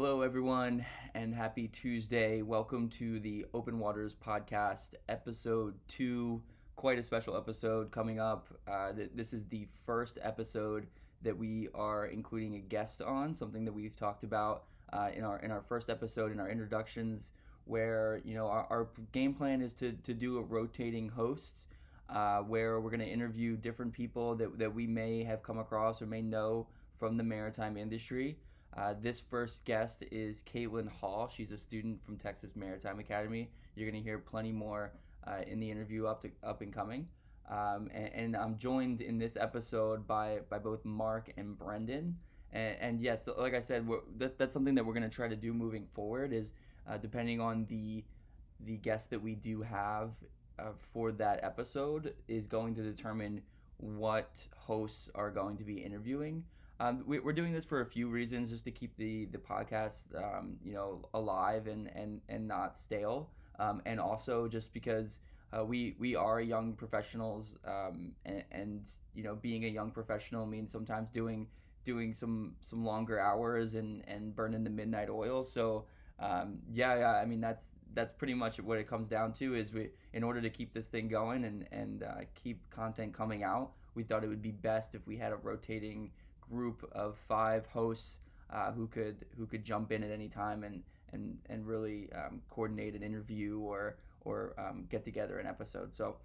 Hello, everyone, and happy Tuesday. Welcome to the Open Waters Podcast, episode 2. Quite a special episode coming up. This is the first episode that we are including a guest on, something that we've talked about in our first episode, in our introductions, where our game plan is to do a rotating host, where we're going to interview different people that we may have come across or may know from the maritime industry. This first guest is Kaitlin Hall. She's a student from Texas Maritime Academy. You're going to hear plenty more in the interview up and coming. And I'm joined in this episode by both Mark and Brendan. And yes, like I said, that's something that we're going to try to do moving forward is depending on the guest that we do have for that episode is going to determine what hosts are going to be interviewing. We're doing this for a few reasons, just to keep the podcast, alive and not stale, and also just because we are young professionals, and being a young professional means sometimes doing some longer hours and burning the midnight oil. So I mean that's pretty much what it comes down to. Is in order to keep this thing going and keep content coming out, we thought it would be best if we had a rotating group of 5 hosts who could jump in at any time and really coordinate an interview or get together an episode. So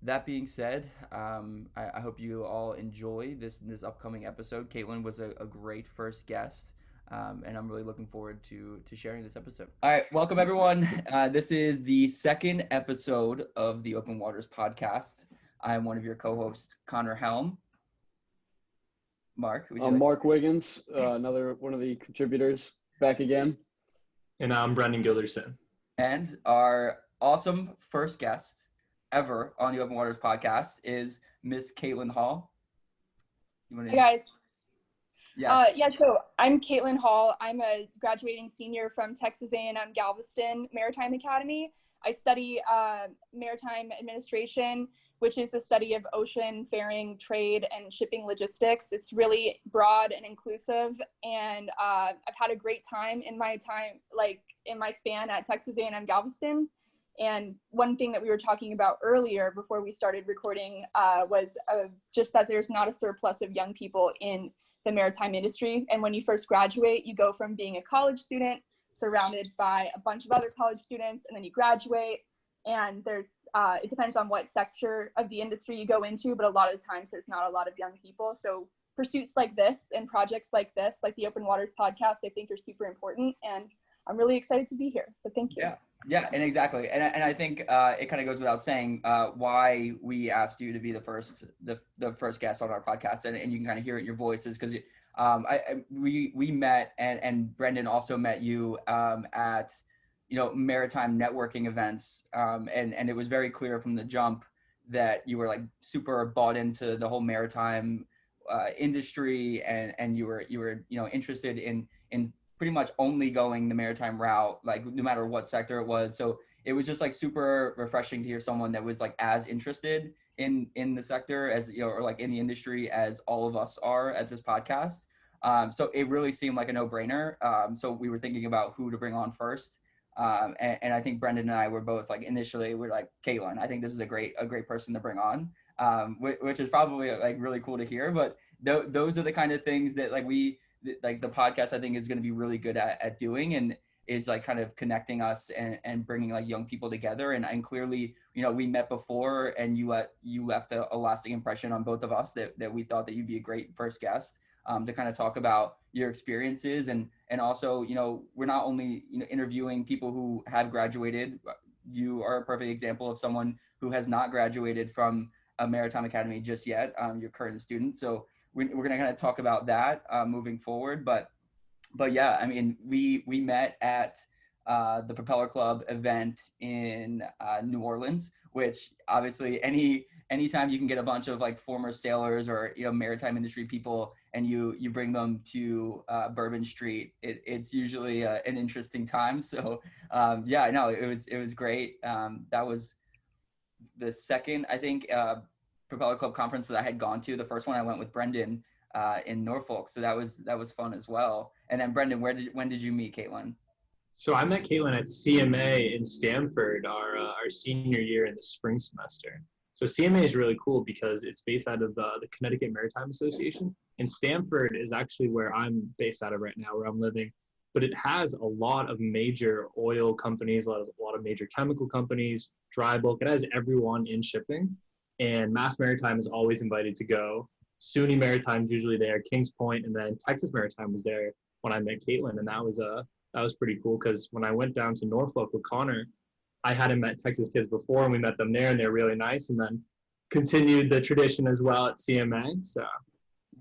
that being said, I hope you all enjoy this upcoming episode. Kaitlin was a great first guest, and I'm really looking forward to sharing this episode. All right, welcome everyone. This is the second episode of the Open Waters podcast. I'm one of your co-hosts, Connor Helm. Mark, I'm Mark Wiggins, another one of the contributors, back again. And I'm Brendan Gilderson. And our awesome first guest ever on the Open Waters podcast is Miss Kaitlin Hall. Hey guys. Yes. So I'm Kaitlin Hall. I'm a graduating senior from Texas A&M Galveston Maritime Academy. I study maritime administration, which is the study of ocean faring, trade, and shipping logistics. It's really broad and inclusive, and I've had a great time in my span at Texas A&M Galveston. And one thing that we were talking about earlier before we started recording was just that there's not a surplus of young people in the maritime industry. And when you first graduate, you go from being a college student surrounded by a bunch of other college students, and then you graduate. And there's, it depends on what sector of the industry you go into, but a lot of the times there's not a lot of young people. So pursuits like this and projects like this, like the Open Waters podcast, I think are super important. And I'm really excited to be here. So thank you. Yeah, and exactly. And I think it kind of goes without saying why we asked you to be the first guest on our podcast. And you can kind of hear it in your voices because we met and Brendan also met you at maritime networking events, and it was very clear from the jump that you were like super bought into the whole maritime industry, and you were interested in pretty much only going the maritime route, like no matter what sector it was. So it was just like super refreshing to hear someone that was like as interested in the sector as or like in the industry as all of us are at this podcast. So it really seemed like a no-brainer. So we were thinking about who to bring on first. And I think Brendan and I were both like initially we're like, Kaitlin, I think this is a great person to bring on, which is probably like really cool to hear. But those are the kind of things that like the podcast I think is going to be really good at doing, and is like kind of connecting us and bringing like young people together. And clearly, we met before, and you left a lasting impression on both of us that we thought that you'd be a great first guest. To kind of talk about your experiences and also, we're not only, interviewing people who have graduated. You are a perfect example of someone who has not graduated from a maritime academy just yet. You're current student. So we're going to kind of talk about that moving forward. But yeah, I mean, we met at the Propeller Club event in New Orleans, which obviously anytime you can get a bunch of like former sailors or maritime industry people and you bring them to Bourbon Street, it's usually an interesting time. So it was great. That was the second, I think, Propeller Club conference that I had gone to. The first one I went with Brendan in Norfolk. So that was fun as well. And then Brendan, when did you meet Kaitlin? So I met Kaitlin at CMA in Stanford our senior year in the spring semester. So CMA is really cool because it's based out of the Connecticut Maritime Association. And Stanford is actually where I'm based out of right now, where I'm living. But it has a lot of major oil companies, a lot of major chemical companies, dry bulk. It has everyone in shipping. And Mass Maritime is always invited to go. SUNY Maritime's usually there, Kings Point, and then Texas Maritime was there when I met Kaitlin. And that was pretty cool because when I went down to Norfolk with Connor, I hadn't met Texas kids before, and we met them there, and they're really nice. And then continued the tradition as well at CMA. So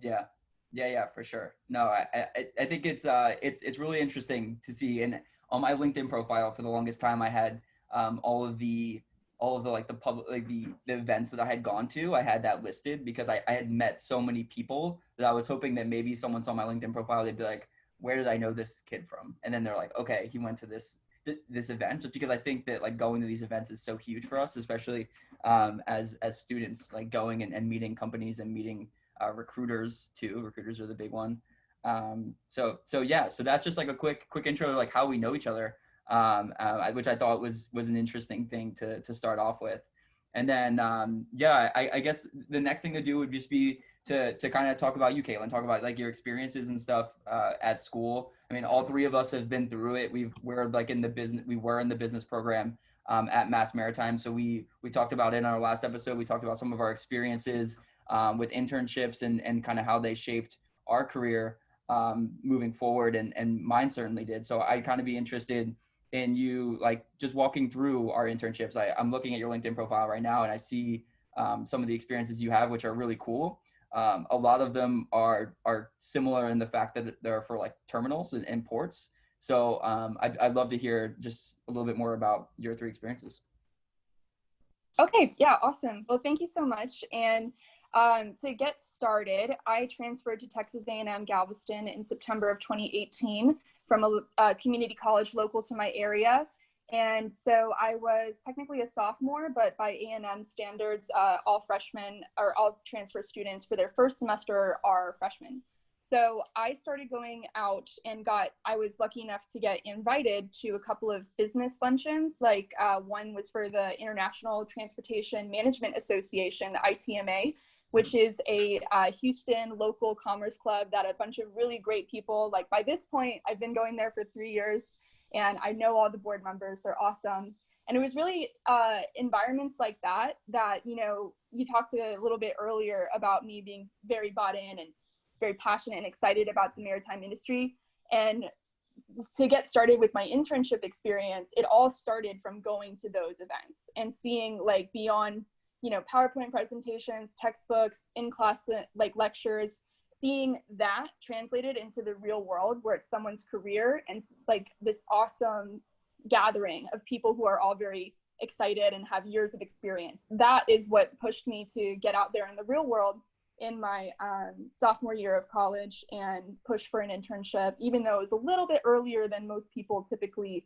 Yeah, for sure. No, I think it's really interesting to see. And on my LinkedIn profile, for the longest time, I had all of the like the public, like the events that I had gone to. I had that listed because I had met so many people that I was hoping that maybe someone saw my LinkedIn profile, they'd be like, where did I know this kid from? And then they're like, okay, he went to this event. Just because I think that like going to these events is so huge for us, especially as students, like going and meeting companies and meeting recruiters too. Recruiters are the big one. So that's just like a quick intro to like how we know each other, which I thought was an interesting thing to start off with. And then I guess the next thing to do would just be to kind of talk about you, Kaitlin, talk about like your experiences and stuff at school. I mean, all three of us have been through it. We were in the business program at Mass Maritime. So we talked about it in our last episode. We talked about some of our experiences with internships and kind of how they shaped our career moving forward. And mine certainly did. So I'd kind of be interested in you, like just walking through our internships. I'm looking at your LinkedIn profile right now and I see some of the experiences you have, which are really cool. A lot of them are similar in the fact that they're for like terminals and ports. So I'd love to hear just a little bit more about your three experiences. Okay, yeah, awesome. Well, thank you so much. And to get started, I transferred to Texas A&M Galveston in September of 2018 from a community college local to my area. And so I was technically a sophomore, but by A&M standards, all freshmen or all transfer students for their first semester are freshmen. So I started going out and I was lucky enough to get invited to a couple of business luncheons. Like one was for the International Transportation Management Association, the ITMA, which is a Houston local commerce club that a bunch of really great people, like by this point, I've been going there for 3 years and I know all the board members, they're awesome. And it was really environments like that, you know, you talked a little bit earlier about me being very bought in and very passionate and excited about the maritime industry. And to get started with my internship experience, it all started from going to those events and seeing like beyond, you know, PowerPoint presentations, textbooks, in-class like lectures, seeing that translated into the real world where it's someone's career and like this awesome gathering of people who are all very excited and have years of experience. That is what pushed me to get out there in the real world in my sophomore year of college and push for an internship, even though it was a little bit earlier than most people typically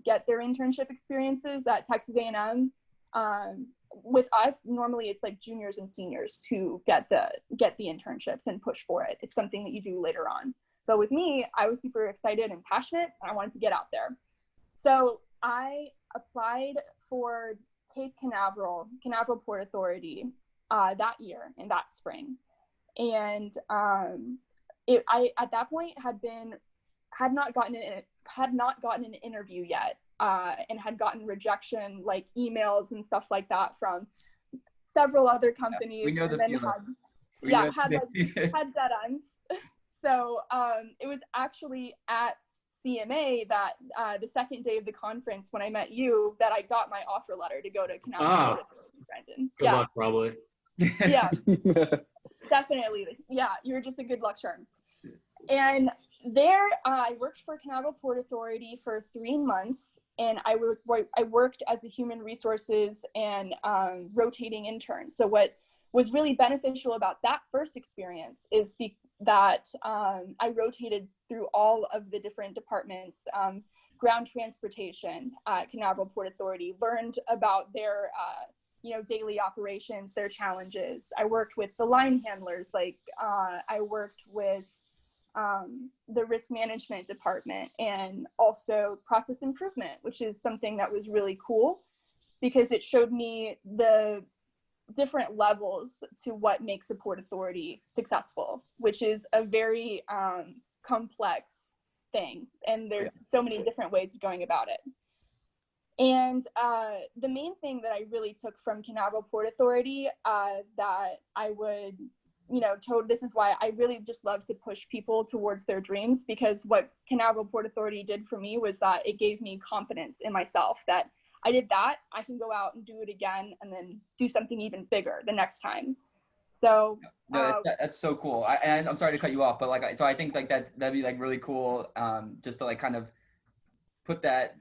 get their internship experiences at Texas A&M. With us, normally it's like juniors and seniors who get the internships and push for it. It's something that you do later on. But with me, I was super excited and passionate, and I wanted to get out there. So I applied for Cape Canaveral Port Authority that year in that spring, and I at that point had not gotten an interview yet. And had gotten rejection, like emails and stuff like that from several other companies. We know the feeling. Had dead ends. So it was actually at CMA that the second day of the conference when I met you that I got my offer letter to go to Canal. Brendan. Good luck, probably. Yeah, definitely. Yeah, you were just a good luck charm. And there, I worked for Canaveral Port Authority for 3 months. And I worked as a human resources and rotating intern. So what was really beneficial about that first experience is that I rotated through all of the different departments, ground transportation at Canaveral Port Authority, learned about their daily operations, their challenges. I worked with the line handlers, I worked with the risk management department, and also process improvement, which is something that was really cool because it showed me the different levels to what makes a port authority successful, which is a very complex thing. And there's so many different ways of going about it. And the main thing that I really took from Canaveral Port Authority that I would, this is why I really just love to push people towards their dreams, because what Canaveral Port Authority did for me was that it gave me confidence in myself that I did that, I can go out and do it again and then do something even bigger the next time. So no, that's so cool. And I'm sorry to cut you off, but so I think that'd be really cool, just to kind of put that,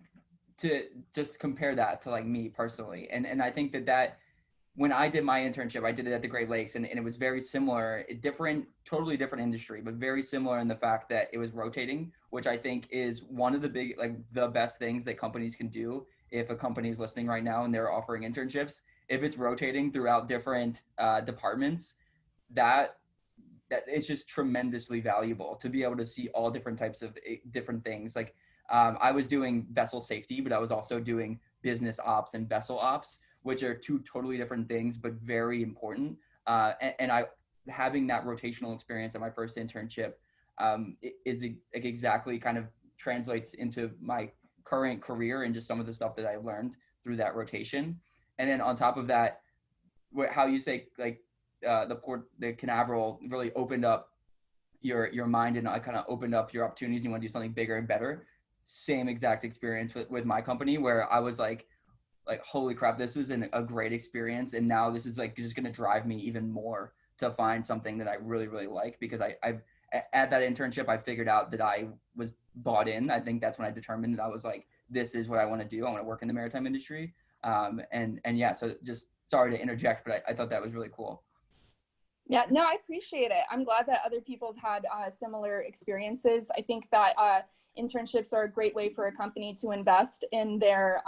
to just compare that to me personally. And I think that when I did my internship, I did it at the Great Lakes, and it was very similar, totally different industry, but very similar in the fact that it was rotating, which I think is one of the the best things that companies can do. If a company is listening right now and they're offering internships, if it's rotating throughout different departments, that it's just tremendously valuable to be able to see all different types of different things. I was doing vessel safety, but I was also doing business ops and vessel ops, which are two totally different things, but very important. And having that rotational experience at my first internship is exactly kind of translates into my current career and just some of the stuff that I learned through that rotation. And then on top of that, how you say the Canaveral really opened up your mind and kind of opened up your opportunities. You want to do something bigger and better. Same exact experience with my company, where I was like, holy crap, this is a great experience. And now this is just going to drive me even more to find something that I really, really like, because I've at that internship, I figured out that I was bought in. I think that's when I determined that I was this is what I want to do. I want to work in the maritime industry. And yeah, so just sorry to interject, but I thought that was really cool. Yeah, no, I appreciate it. I'm glad that other people have had similar experiences. I think that internships are a great way for a company to invest in their,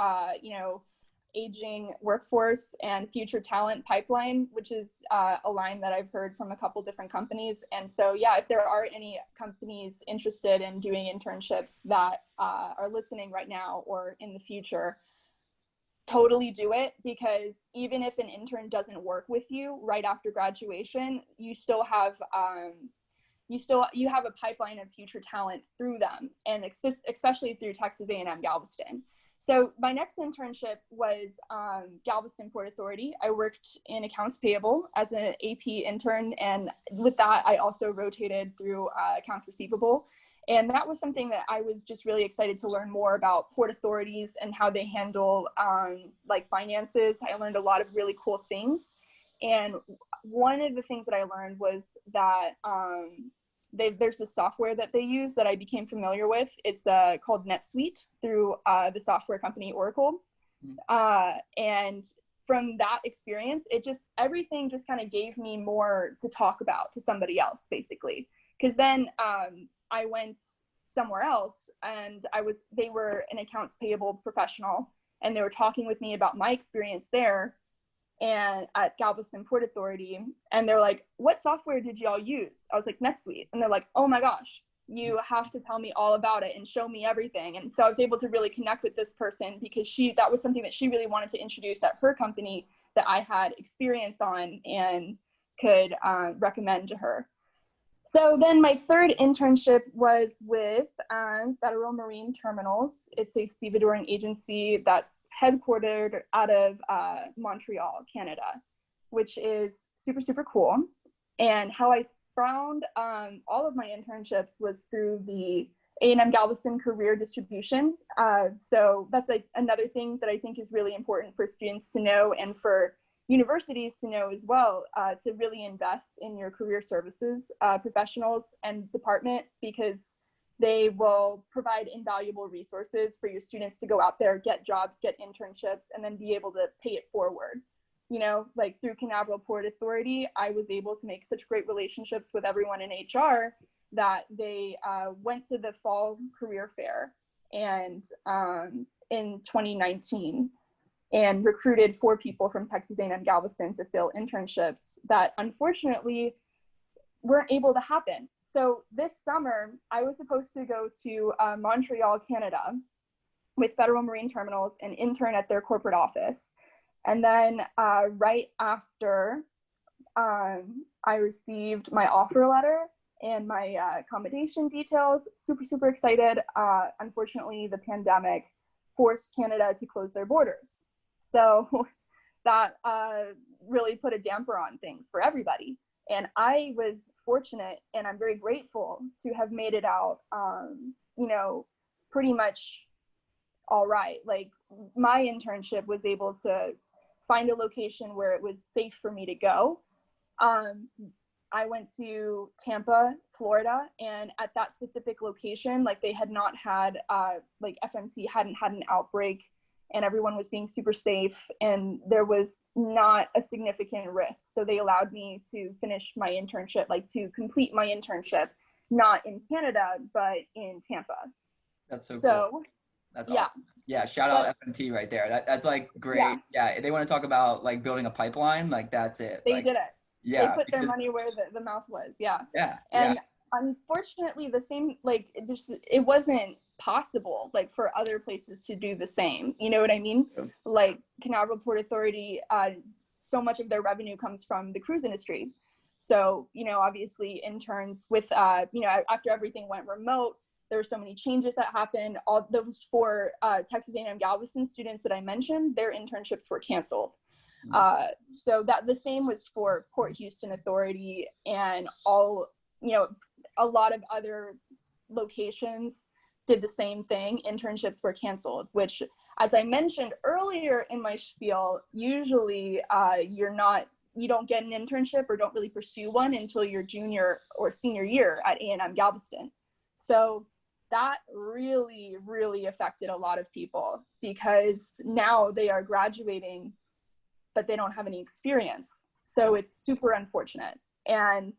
aging workforce and future talent pipeline, which is a line that I've heard from a couple different companies. And so, yeah, if there are any companies interested in doing internships that are listening right now or in the future, totally do it, because even if an intern doesn't work with you right after graduation, you still have you have a pipeline of future talent through them, and especially through Texas A&M Galveston. So my next internship was Galveston Port Authority. I worked in accounts payable as an AP intern, and with that, I also rotated through accounts receivable. And that was something that I was just really excited to learn more about port authorities and how they handle finances. I learned a lot of really cool things. And one of the things that I learned was that there's this software that they use that I became familiar with. It's called NetSuite through the software company Oracle. And from that experience, everything just kind of gave me more to talk about to somebody else, basically. Because then I went somewhere else, and they were an accounts payable professional, and they were talking with me about my experience there and at Galveston Port Authority. And they're like, what software did y'all use? I was like, NetSuite. And they're like, oh my gosh, you have to tell me all about it and show me everything. And so I was able to really connect with this person, because that was something that she really wanted to introduce at her company that I had experience on and could recommend to her. So then my third internship was with Federal Marine Terminals. It's a stevedoring agency that's headquartered out of Montreal, Canada, which is super, super cool. And how I found all of my internships was through the A&M Galveston Career Distribution. So that's another thing that I think is really important for students to know, and for universities to know as well, to really invest in your career services professionals and department, because they will provide invaluable resources for your students to go out there, get jobs, get internships, and then be able to pay it forward. Through Canaveral Port Authority, I was able to make such great relationships with everyone in HR that they went to the fall career fair and in 2019. and recruited 4 people from Texas A&M Galveston to fill internships that unfortunately weren't able to happen. So this summer, I was supposed to go to Montreal, Canada with Federal Marine Terminals and intern at their corporate office. And then right after I received my offer letter and my accommodation details, super excited. Unfortunately, the pandemic forced Canada to close their borders. So that really put a damper on things for everybody. And I was fortunate, and I'm very grateful to have made it out, pretty much all right. Like, my internship was able to find a location where it was safe for me to go. I went to Tampa, Florida, and at that specific location, like, they had not had, FMC hadn't had an outbreak, and everyone was being super safe, and there was not a significant risk. So they allowed me to finish my internship, to complete my internship, not in Canada, but in Tampa. That's so cool. That's awesome. Yeah. Yeah, shout out FMT right there. That's like great. Yeah, they want to talk about like building a pipeline, like that's it. They did it. Yeah. They put their money where the mouth was. Yeah. Yeah. And unfortunately, the same, it wasn't possible for other places to do the same. You know what I mean? Yeah. Like Canaveral Port Authority, so much of their revenue comes from the cruise industry. So, obviously interns with, after everything went remote, there were so many changes that happened. All those 4 Texas A&M Galveston students that I mentioned, their internships were canceled. So that the same was for Port Houston Authority and all, a lot of other locations did the same thing. Internships were canceled, which, as I mentioned earlier in my spiel, usually you don't get an internship or don't really pursue one until your junior or senior year at A&M Galveston. So that really, really affected a lot of people because now they are graduating, but they don't have any experience. So it's super unfortunate. And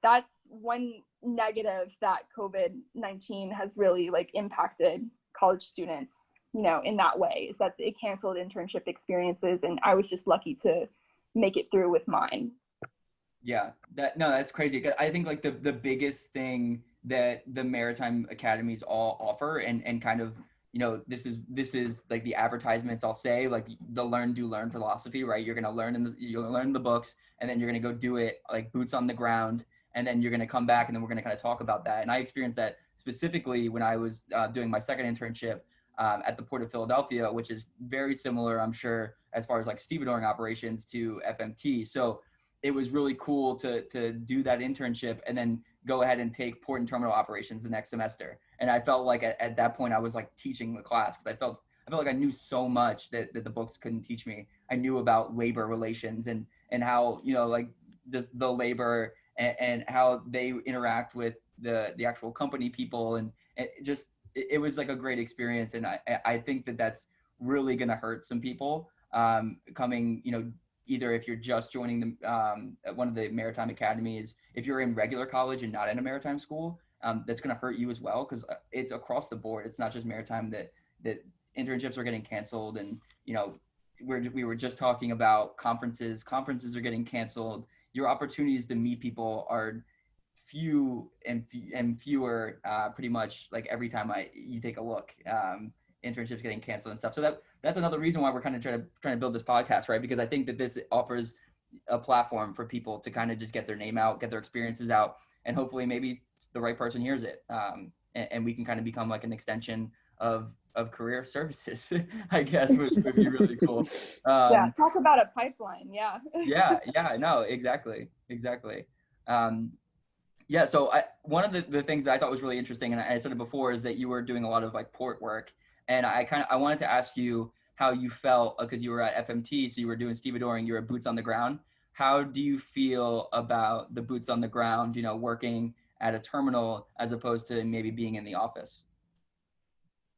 that's one negative that COVID-19 has really impacted college students, in that way, is that it canceled internship experiences. And I was just lucky to make it through with mine. Yeah, that's crazy. I think the biggest thing that the Maritime Academies all offer and kind of, this is like the advertisements, I'll say, like the learn, do, learn philosophy, right? You're going to learn you'll learn the books, and then you're going to go do it like boots on the ground. And then you're going to come back, and then we're going to kind of talk about that. And I experienced that specifically when I was doing my second internship at the Port of Philadelphia, which is very similar, I'm sure, as far as like stevedoring operations to FMT. So it was really cool to do that internship and then go ahead and take port and terminal operations the next semester. And I felt like at that point I was like teaching the class because I felt like I knew so much that the books couldn't teach me. I knew about labor relations and how, just the labor and how they interact with the actual company people. And it was like a great experience. And I think that's really going to hurt some people coming, either if you're just joining one of the Maritime Academies, if you're in regular college and not in a maritime school, that's going to hurt you as well, because it's across the board. It's not just maritime that internships are getting canceled. And, we were just talking about conferences are getting canceled. Your opportunities to meet people are few and fewer pretty much like every time you take a look. Internships getting canceled and stuff. So that's another reason why we're kind of trying to build this podcast, right? Because I think that this offers a platform for people to kind of just get their name out, get their experiences out, and hopefully maybe the right person hears it. And we can kind of become like an extension of career services, I guess, which would be really cool. Talk about a pipeline. Yeah, no, exactly. So one of the things that I thought was really interesting, and I said it before, is that you were doing a lot of like port work. And I wanted to ask you how you felt, because you were at FMT, so you were doing stevedoring, you were boots on the ground. How do you feel about the boots on the ground, working at a terminal as opposed to maybe being in the office?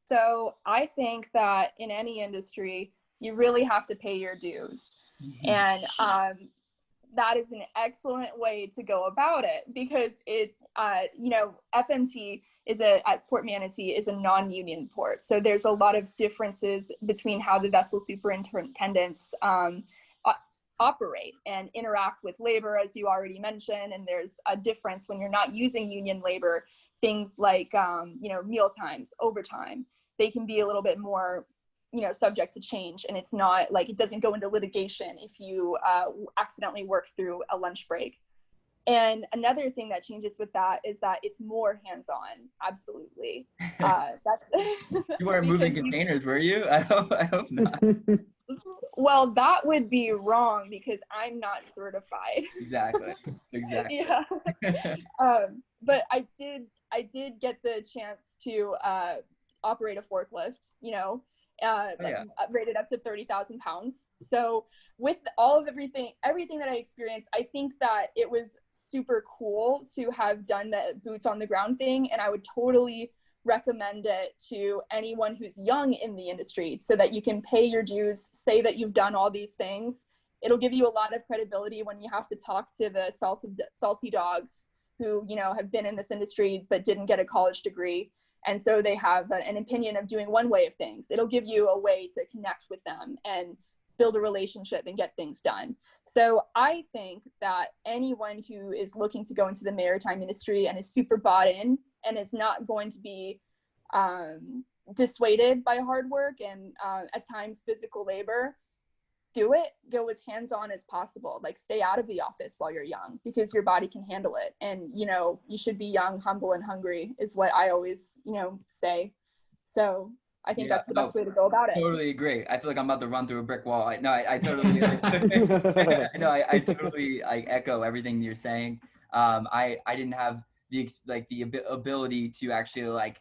So I think that in any industry, you really have to pay your dues. And that is an excellent way to go about it, because FMT at Port Manatee is a non-union port. So there's a lot of differences between how the vessel superintendents operate and interact with labor, as you already mentioned. And there's a difference when you're not using union labor, things like, meal times, overtime, they can be a little bit more, subject to change. And it's not like, it doesn't go into litigation if you accidentally work through a lunch break. And another thing that changes with that is that it's more hands-on. Absolutely. You weren't moving containers, were you? I hope not. Well, that would be wrong because I'm not certified. Exactly. Yeah. But I did get the chance to operate a forklift, rated up to 30,000 pounds. So with everything that I experienced, I think that it was super cool to have done the boots on the ground thing. And I would totally recommend it to anyone who's young in the industry so that you can pay your dues, say that you've done all these things. It'll give you a lot of credibility when you have to talk to the salty dogs who, have been in this industry but didn't get a college degree. And so they have an opinion of doing one way of things. It'll give you a way to connect with them and build a relationship and get things done. So I think that anyone who is looking to go into the maritime industry and is super bought in and is not going to be dissuaded by hard work and at times physical labor, do it. Go as hands-on as possible. Like, stay out of the office while you're young because your body can handle it. And, you should be young, humble, and hungry is what I always, say. So I think that's the best way to go about it. Totally agree. I feel like I'm about to run through a brick wall. I totally, I totally echo everything you're saying. I didn't have the ability to actually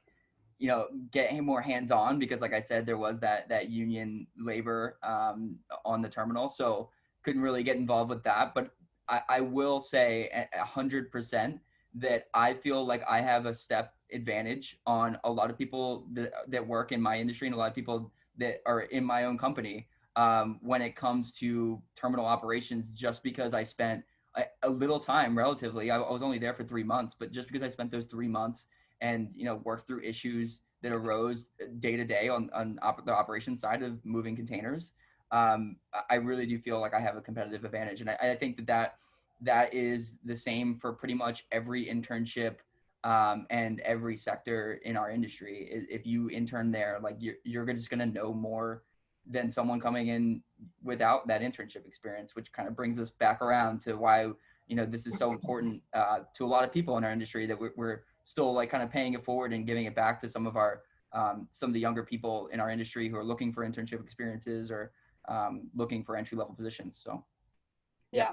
get more hands-on because, like I said, there was that union labor on the terminal, so couldn't really get involved with that. But I will say 100% that I feel like I have a step advantage on a lot of people that work in my industry and a lot of people that are in my own company when it comes to terminal operations, just because I spent a little time relatively. I was only there for 3 months, but just because I spent those 3 months and worked through issues that arose day to day on the operations side of moving containers, I really do feel like I have a competitive advantage. And I think that is the same for pretty much every internship and every sector in our industry. If you intern there, like you're just going to know more than someone coming in without that internship experience, which kind of brings us back around to why, this is so important to a lot of people in our industry, that we're still kind of paying it forward and giving it back to some of the younger people in our industry who are looking for internship experiences or looking for entry-level positions. So yeah.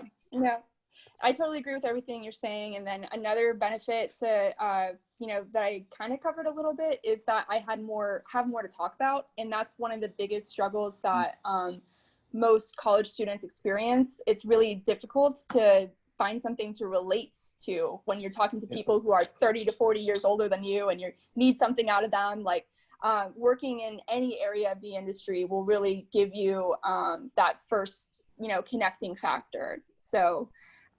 I totally agree with everything you're saying. And then another benefit to, that I kind of covered a little bit is that I have more to talk about. And that's one of the biggest struggles that most college students experience. It's really difficult to find something to relate to when you're talking to people who are 30 to 40 years older than you and you need something out of them. Like working in any area of the industry will really give you that first, connecting factor. So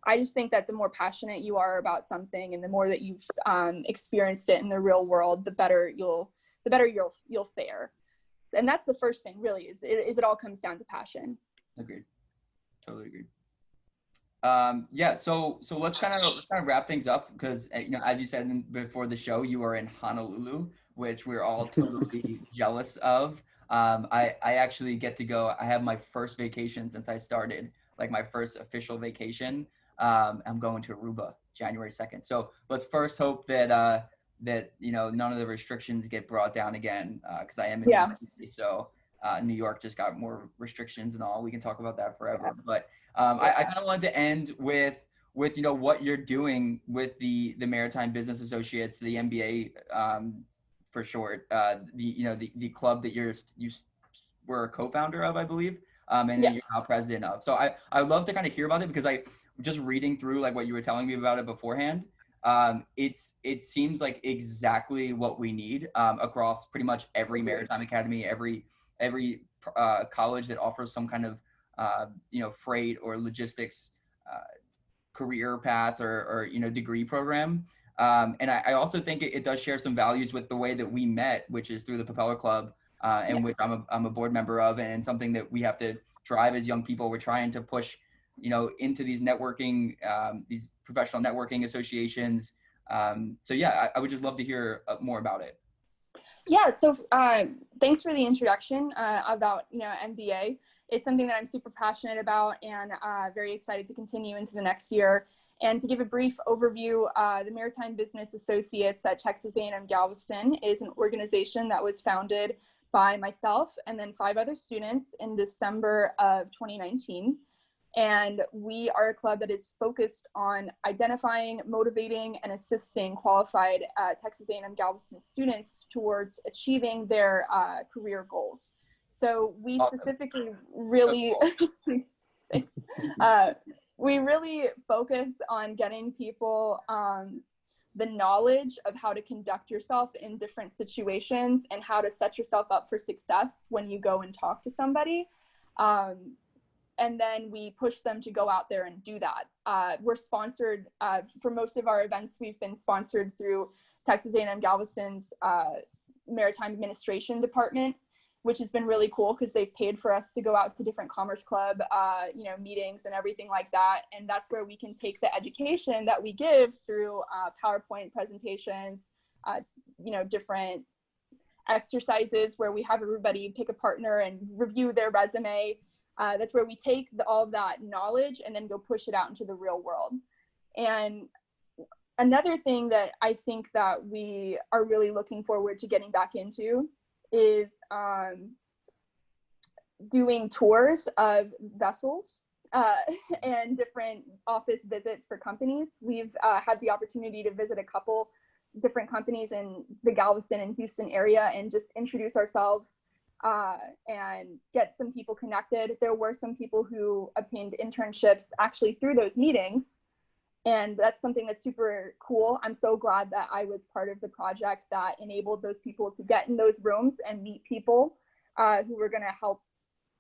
I just think that the more passionate you are about something and the more that you've experienced it in the real world, the better you'll fare. And that's the first thing, really, is it all comes down to passion. Agreed. Totally agreed. So let's kind of wrap things up because, as you said before the show, you are in Honolulu, which we're all totally jealous of. I actually get to go. I have my first vacation since I started, like my first official vacation. I'm going to Aruba January 2nd. So let's first hope that none of the restrictions get brought down again, because I am in New York City, so New York just got more restrictions and all. We can talk about that forever. But I kind of wanted to end with what you're doing with the Maritime Business Associates, the MBA for short, the club that you were a co-founder of, I believe, and then you're now president of. So I'd love to kind of hear about it, because I just reading through what you were telling me about it beforehand. It seems like exactly what we need across pretty much every maritime academy, every college that offers some kind of freight or logistics career path or degree program. And I also think it does share some values with the way that we met, which is through the Propeller Club, and which I'm a board member of, and something that we have to drive as young people. We're trying to push, into these networking, these professional networking associations. So yeah, I would just love to hear more about it. Yeah, so thanks for the introduction about MBA. It's something that I'm super passionate about and very excited to continue into the next year. And to give a brief overview, the Maritime Business Associates at Texas A&M Galveston is an organization that was founded by myself and then 5 other students in December of 2019. And we are a club that is focused on identifying, motivating, and assisting qualified Texas A&M Galveston students towards achieving their career goals. So we specifically really, we really focus on getting people the knowledge of how to conduct yourself in different situations and how to set yourself up for success when you go and talk to somebody. And then we push them to go out there and do that. We're sponsored for most of our events. We've been sponsored through Texas A&M Galveston's Maritime Administration Department, which has been really cool because they've paid for us to go out to different Commerce Club, meetings and everything like that. And that's where we can take the education that we give through PowerPoint presentations, different exercises where we have everybody pick a partner and review their resume. That's where we take all of that knowledge and then go push it out into the real world. And another thing that I think that we are really looking forward to getting back into is doing tours of vessels and different office visits for companies. We've had the opportunity to visit a couple different companies in the Galveston and Houston area and just introduce ourselves and get some people connected. There were some people who obtained internships actually through those meetings. And that's something that's super cool. I'm so glad that I was part of the project that enabled those people to get in those rooms and meet people who were going to help,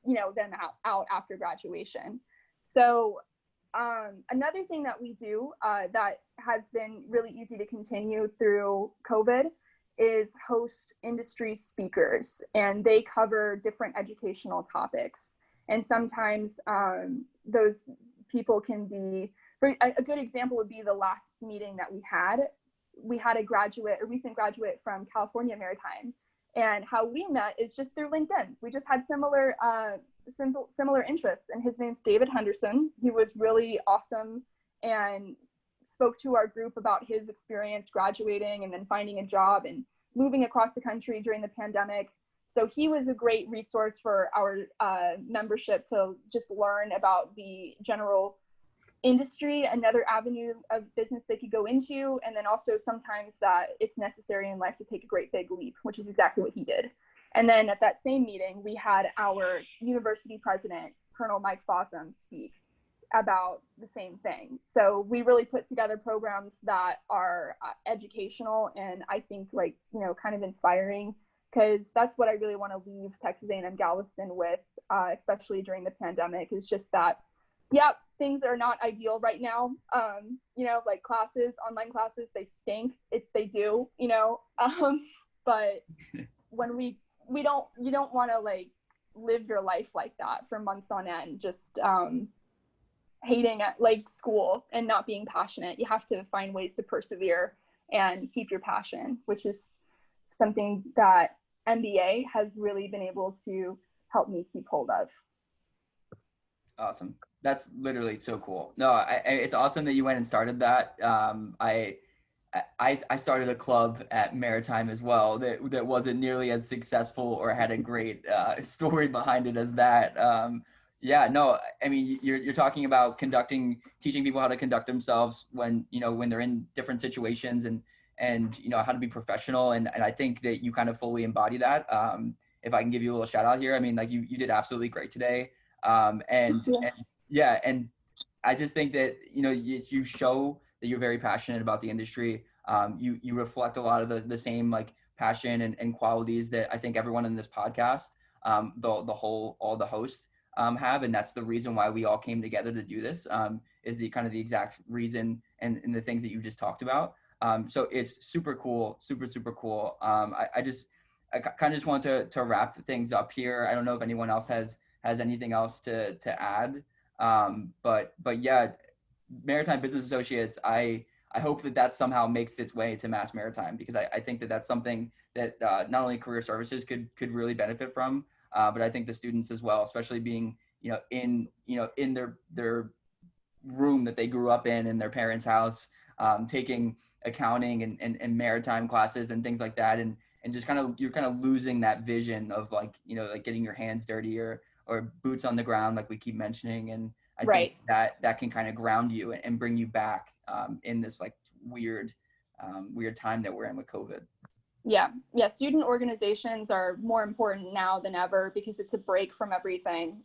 them out after graduation. So another thing that we do that has been really easy to continue through COVID is host industry speakers, and they cover different educational topics. And sometimes those people can be, a good example would be the last meeting that we had. We had a recent graduate from California Maritime, and how we met is just through LinkedIn. We just had similar interests, and his name's David Henderson. He was really awesome and spoke to our group about his experience graduating and then finding a job and moving across the country during the pandemic. So he was a great resource for our membership to just learn about the general industry, another avenue of business they could go into, and then also sometimes that it's necessary in life to take a great big leap, which is exactly what he did. And then at that same meeting, we had our university president, Colonel Mike Fossum, speak about the same thing. So we really put together programs that are educational and I think kind of inspiring, because that's what I really want to leave Texas A&M Galveston with, especially during the pandemic, is just that, yeah, things are not ideal right now. Classes, online classes, they stink. They do, but when you don't want to live your life like that for months on end, just hating at school and not being passionate. You have to find ways to persevere and keep your passion, which is something that MBA has really been able to help me keep hold of. Awesome. That's literally so cool. No, it's awesome that you went and started that. I started a club at Maritime as well that wasn't nearly as successful or had a great story behind it as that. I mean, you're talking about teaching people how to conduct themselves when they're in different situations and how to be professional. And I think that you kind of fully embody that. If I can give you a little shout out here, I mean, you did absolutely great today. Yes. And I just think that, you show that you're very passionate about the industry. You reflect a lot of the same passion and qualities that I think everyone in this podcast, all the hosts have. And that's the reason why we all came together to do this, is the kind of the exact reason and the things that you just talked about. So it's super cool, super cool. I kind of just want to wrap things up here. I don't know if anyone else has anything else to add. But yeah, Maritime Business Associates, I hope that somehow makes its way to Mass Maritime, because I think that that's something that not only career services could really benefit from, but I think the students as well, especially being in their room that they grew up in their parents' house, taking accounting and maritime classes and things like that, and just you're kind of losing that vision of like getting your hands dirty or boots on the ground, like we keep mentioning. And I think that can kind of ground you and bring you back in this like weird time that we're in with COVID. Yeah, student organizations are more important now than ever because it's a break from everything,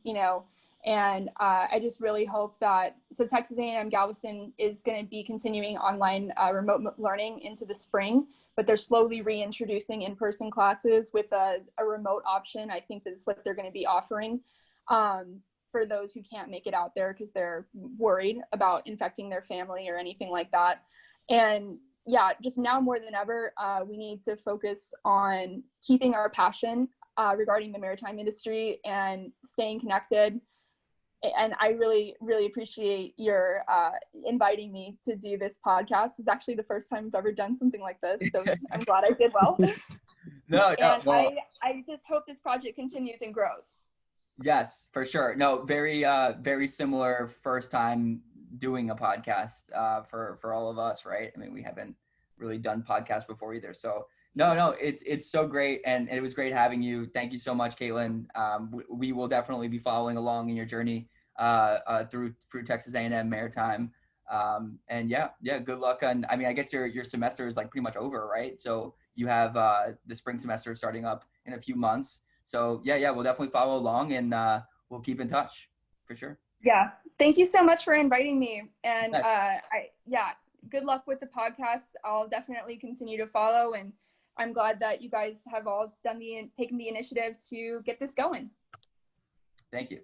and I just really hope that, so Texas A&M Galveston is going to be continuing online remote learning into the spring, but they're slowly reintroducing in-person classes with a remote option. I think that's what they're going to be offering for those who can't make it out there because they're worried about infecting their family or anything like that. And yeah, just now more than ever, we need to focus on keeping our passion regarding the maritime industry and staying connected. And I really, really appreciate your inviting me to do this podcast. It's actually the first time I've ever done something like this, so I'm glad I did well. And well, I just hope this project continues and grows. Yes, for sure. No, very similar first time doing a podcast for all of us, right? I mean, we haven't really done podcasts before either. So no, it's so great, and it was great having you. Thank you so much, Kaitlin. We will definitely be following along in your journey through Texas A&M Maritime. And yeah, good luck. And I mean, I guess your semester is like pretty much over, right? So you have the spring semester starting up in a few months. So yeah, we'll definitely follow along, and we'll keep in touch for sure. Yeah, thank you so much for inviting me. And good luck with the podcast. I'll definitely continue to follow, and I'm glad that you guys have all taken the initiative to get this going. Thank you.